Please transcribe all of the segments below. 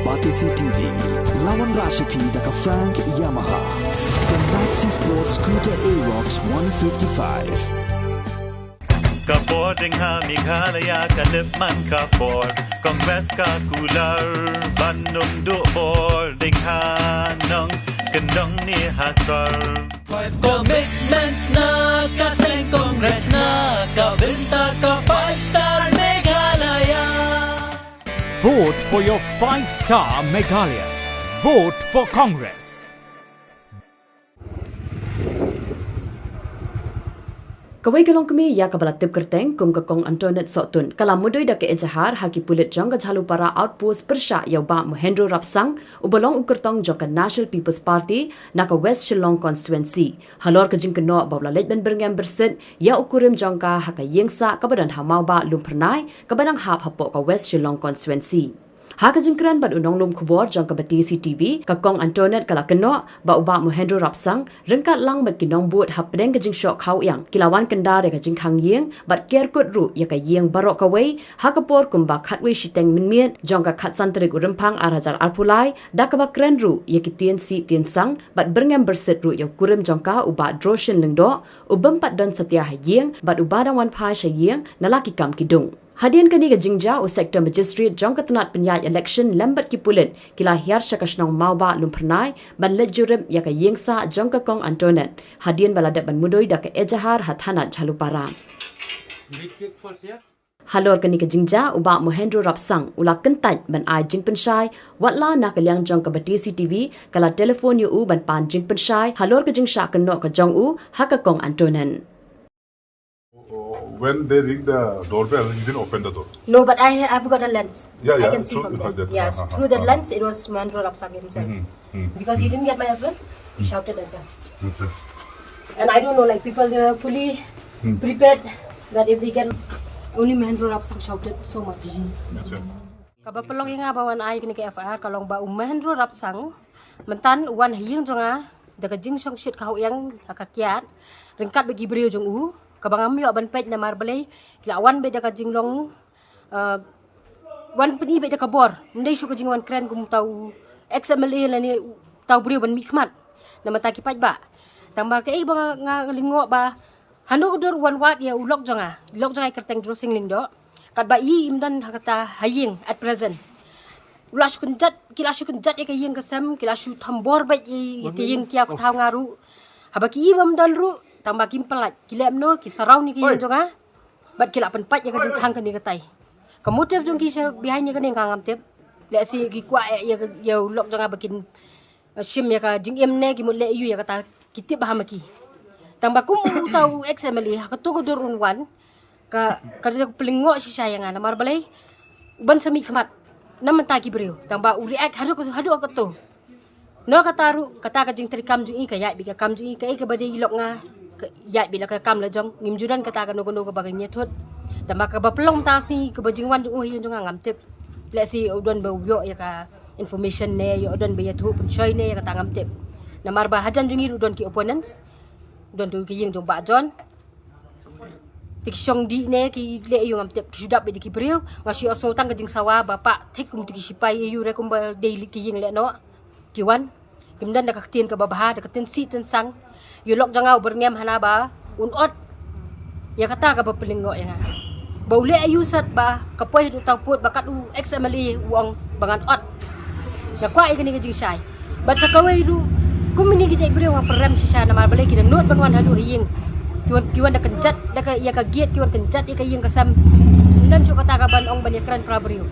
Batisi TV, lawan Rashipi daka Frank Yamaha, dan Maxi Sports Scooter Aerox 155. Kapor dengan Meghalaya Kaliman kapor Kongres kakular Bandung dukbor dengan nong kendong ni hasar Five commitments na kaseng Kongres na kabinta ka 5-star Meghalaya. Vote for your 5-star Meghalaya. Vote for Congress. Kawai kalong kami ya kabala tip kerteng kum kakong Antoinette Sotun kalam mudoi da ke ejahar haki pulit jong gajalu para outpost persya yau ba Mahendro Rapsang ubalong ukertong jong ka National People's Party naka West Shillong constituency halor ka jing keno bawla letben berngam berset ya ukurim jong ka haka yengsa kabadan hamau ba lumpernai kabadang hap hapok ka West Shillong constituency. Haka jingkran bad unong lum kubor jong ka Batisi TV kakong Antoinette kala keno ba uba Mahendro Rapsang rengkat lang bad kinong buat hapdeng ka jing syok kau yang kilawan kendar ka jing khang yeng bad ker kut ru ya ka yeng barok kawai haka por kumba khatwe shiteng minmiet jong ka khat santrik urempang arhajar alpulai da ka bakren ru ya ki tien si tien sang bad berngam berset ru ya kurim jong ka uba droshin lengdo ubempat don setia yeng bad uba dang wan phai shayeng nalaki kam kidung. Hadian kani ka jingja o sektor magistrate jong katunat penyat election lambat ki pulit kila hiar syakasnong mauba lumpernai ban lejurim ya ka yengsa jong ka kong Antoinette hadian baladat ban mudoi da ka ejahar hathanat jalupara. Halor kani ka jingja uba Mahendro Rapsang ula kentaj ban ai jing pensyai watla na ka liang jong ka Batisi TV kala telefon yu u ban pan jing pensyai halor ka jing syak keno ka jong u ha ka kong Antoinette. When they ring the doorbell, you didn't open the door. No, but I've got a lens. Yeah, I yeah, can see from through there. that. Yes, through that lens, it was Mahendro Rapsang himself. Because he didn't get my husband, he shouted at them. Okay. And I don't know, like people, they were fully prepared that if they get only Mahendro Rapsang shouted so much. Kaba pelong nga bawan ay kini ke FIR kalong ba Mahendro Rapsang mentan wan hiyeng jonga daga jing song shit kau yang akakiat ringkat bagi beriu jong u kabang amyo ban pej na marbelay kila wan be daga jing long wan peni be daga bor ndai shu ka jing wan kren kum tau XMLA la ni tau beriu ban mikmat na mataki paj ba tamba ke ba nga lingo ba hanu dor wan wat ya ulok jonga kerteng drosing lingdo kat ba yi imdan hakata haying at present ula shu kunjat kila shu kunjat ya kayeng kesem kila shu thambor ba ya kayeng kia ku thau ngaru habaki bam dal ru tambah kimpelat kila amno ki sarau ni kayeng jonga bat kila penpat ya kajing khang kani katai kamutep jong ki behind ya kani ngam tep le si ki kwa ya ulok jonga bakin shim ya ka jing emne ki mule yu ya kata kitip bahamaki tambah kum tau XMLA hakatu ko dorun wan ka kada pelingok si sayangan namar balai ban semi khmat nam ta ki brio tambah uri ak hadu aku tu no kataru kata ka jing trikam ju i ka ya bi ka kam ju i ka bade ilok nga ya bila ka kam la jong ngimjudan kata ka no ka bagai nyethut tambah ka bapelong ta si ka bajing wan ju hi jong ngam tip le si udon ba yo ya ka information ne yo udon ba ya thu pun choi ne ya kata ngam tip namar ba hajan ju udon ki opponents don tu ki yeng jong ba jon tiksong di ne ki le yu ngam tep sudap be ki brio ngasi oso tang kajing sawa bapak thik kum tu ki sipai yu re kum ba daily ki yeng le no ki wan kimdan da ka tin ka babaha da ka tin si tin sang yu lok jangau berngem hana ba un ot ya kata ka ba pelingo ya ba ule ayu sat ba kapoi du tau put bakat u XMLA uang bangan ot ya kwa ikani kajing sai ba sakawai du kum ni ki jai brio ngam perem si sana mar bale ki da not banwan hadu yeng kiwan da kenjat da ka ya ka giat kiwan kenjat ya ka yeng kasam dan su kata ka ban ong ban yakran prabriu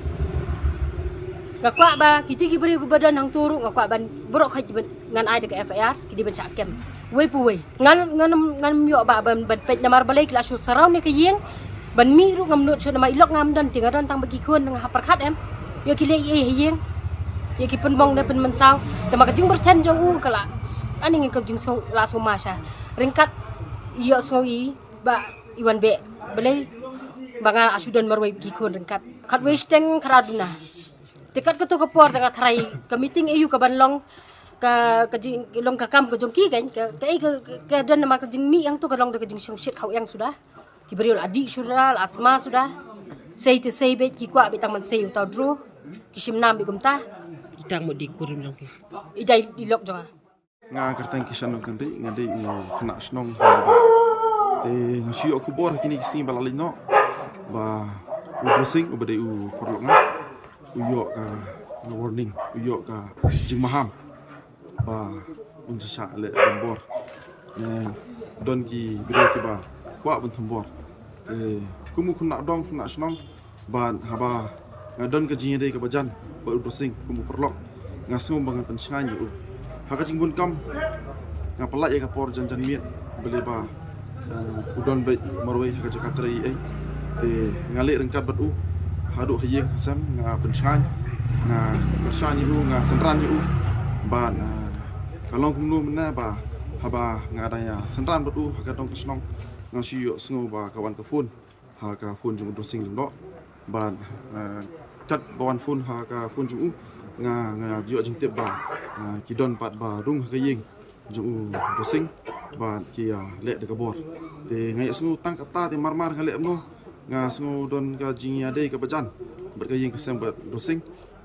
ngakwa ba kiti ki beri badan hang turu ngakwa ban borok haj ngan ai da ka FIR kidi ban sakem we pu we ngan myo ba ban pej namar balai kila su sarau ni ka yeng ban mi ru ngam nut su nama ilok ngam dan tinga don tang bagi kun ngah perkhat em yo ki le yeng ya ki penbong da pen mensau tama ka jing berchan jong u kala ani ngi ka jing so la so masha ringkat iyo soi ba iwan be belai banga asudan marwai gikon rengkat kat westeng karaduna tikat ketu kepor dengan tharai ke meeting EU ke banlong ke jing long ka kam ke jongki kan ke dan nama ke jing mi yang tu ke long ke jing shit kau yang sudah ki beriul adik sudah asma sudah sei te sei bet ki kwa betang man sei utau dru ki shimnam bi gumta Itang mo di kurim jong pi. Ijai ilok jonga. Nga kerteng kisan no kandi ngade kena snong ba. Te ngasi aku bor kini kisi balalino ba browsing ubade perlu nga uyok ka warning uyok ka jing maham ba unsa le bor. Ne don ki bide ki ba kwa bun thambor. Te kumu kena dong kena snong ban haba ngadon ke jing de ke bajan ba browsing kumu perlu ngasum bangan pensang yu haka jing bun kam ngapalak ya kapor jan miet beli ba udon baik marwai haka jakatrai te ngalik rengkat batu hadu hayeng sam nga pensang nga persang yu nga senran yu ban kalong kumnu mena ba haba ngadanya senran batu haka dong kesnong nga siyo sngo ba kawan kafun haka fun jung browsing lindok ban kat bawan fun haka fun jung nga jio jing tip ba ki don pat ba rung ha ying ju browsing ba ki le de kabor te ngai snu tang kata te marmar nga le no nga snu don ka jing ya de ka bajan ber ka ying ka sem ba browsing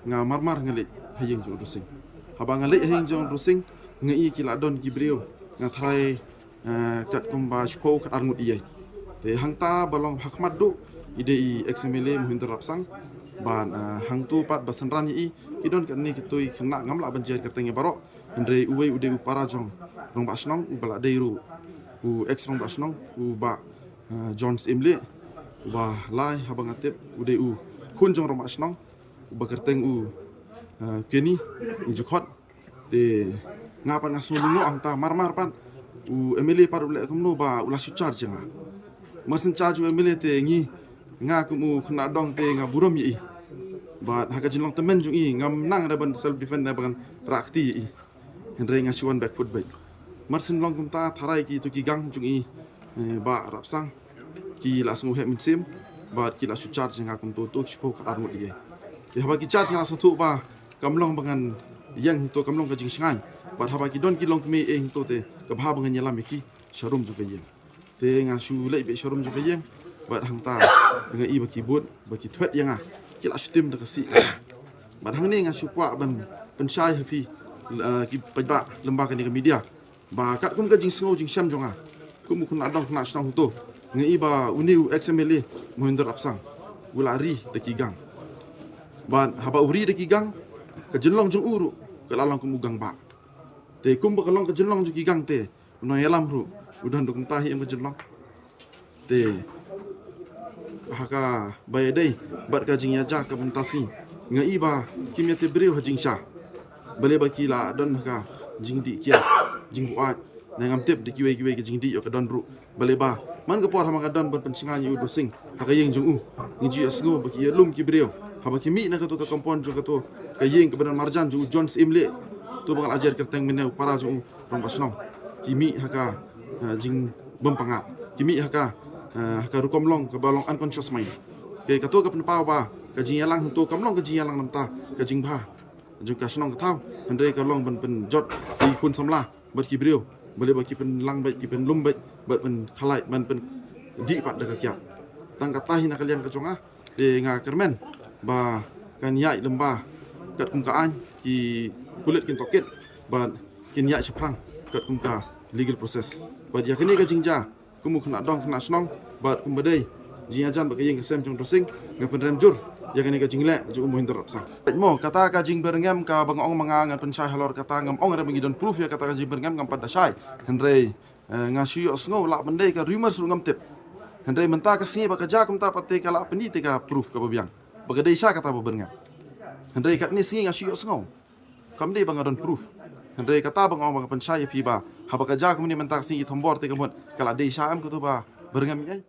nga marmar nga le ha ying ju browsing ha ba nga le ha ying ju browsing nga i ki la don ki brio nga thrai kat kum ba shpo ka arngut i te hangta balong hakmat du ide i xml muhinder rapsang ban hang tu pat basenran i idon kan ni ketui kena ngamla banjir kerteng barok andre uwe ude para jong rong ba snong u bala deiru u ex rong ba snong u ba jones imle ba lai habang atep ude u kun jong rong ba snong u ba kerteng u keni injukot de ngapa ngasu lungo angta marmar pan u emile par ule kumno ba ula suchar jenga masen charge emile te ngi nga kumu kena dong te nga burom yi ba haka jinlong temen jung i ngam nang da ban self defend da ban rakti i henre nga shuan back foot back marsin long kum ta tharai ki to ki gang jung i ba rapsang ki la sungu he min sim ba ki la su charge nga kum to shpo ka armu i ki haba ki charge nga su tu ba kamlong bangan yang to kamlong ka jing shangai ba haba ki don ki long me eng to te ka bha bangan yalam ki sharum ju ka yeng te nga shu le be sharum ju ka yeng ba hang ta nga i ba ki bot ba ki thwet yang kila syutim dah kasih. Badang ni ngan syukwa ban pensyai hafi ki pajba lembaga ni media. Ba kat kum ka jing sngo jing syam jonga. Kum kun adong kena snang tu. Ngai ba uniu XML muhinder apsang. Ulari de kigang. Ban haba uri de kigang ka jenlong jung uru ka lalang kum ugang ba. Te kum ba kalong ka jenlong jung kigang te. No yalam ru udan duk tahi em ka jenlong. Te haka bayadai bat ka jing yaja ka buntasi ngai ba kimya te breu hajing sha bale ba kila don haka jing di kia jing buat na ngam tep de kiwe ka jing di yo ka don ru bale ba man ka por hama ka don ban pensingan yu do sing haka yeng jung u ngi asngo ba ki lum ki breu haba ki mi na ka to ka kompon jo ka to ka yeng ka ban marjan ju jones imle tu bakal ajar kerteng meneu para ju rong basnong ki mi haka jing bempanga ki mi haka haka rukomlong ke balong unconscious mind ke kato ka penpau ba ka jing yalang to kamlong ka jing yalang namta ka jing bha jung ka snong ka thau hande ka long ben jot di kun samla bat ki brio bale ba ki pen lang bat ki pen lum bat pen khalai man pen di pat da ka kya tang ka tahi na kalian ka jonga de nga kermen ba kan yai lemba kat kum ka an ki kulit kin toket ba kin yai chaprang kat kum ka legal process ba dia kini ka jingja kumu kena dong kena snong bat kum badai jing ajan ba kayeng kesem jong dressing ngapen rem jur ya kini ka jingle ju umuhin terap sang mo kata ka jing berngem ka bangong mangangan pensai halor kata ngam ong re bangidon proof ya kata ka jing berngem ngam pada sai henre ngasiu sngo la bandai ka rumors ru ngam tip henre menta ka singi ba ka ja kum ta pate ka la pendi te ka proof ka babiang ba ka dei sa kata ba berngem henre kat ni singi ngasiu sngo kam dei bangadon proof henre kata bangong bang pensai pi ba haba ka ja kum ni menta singi thombor te ka mot kala dei sa am ko to ba berngem ai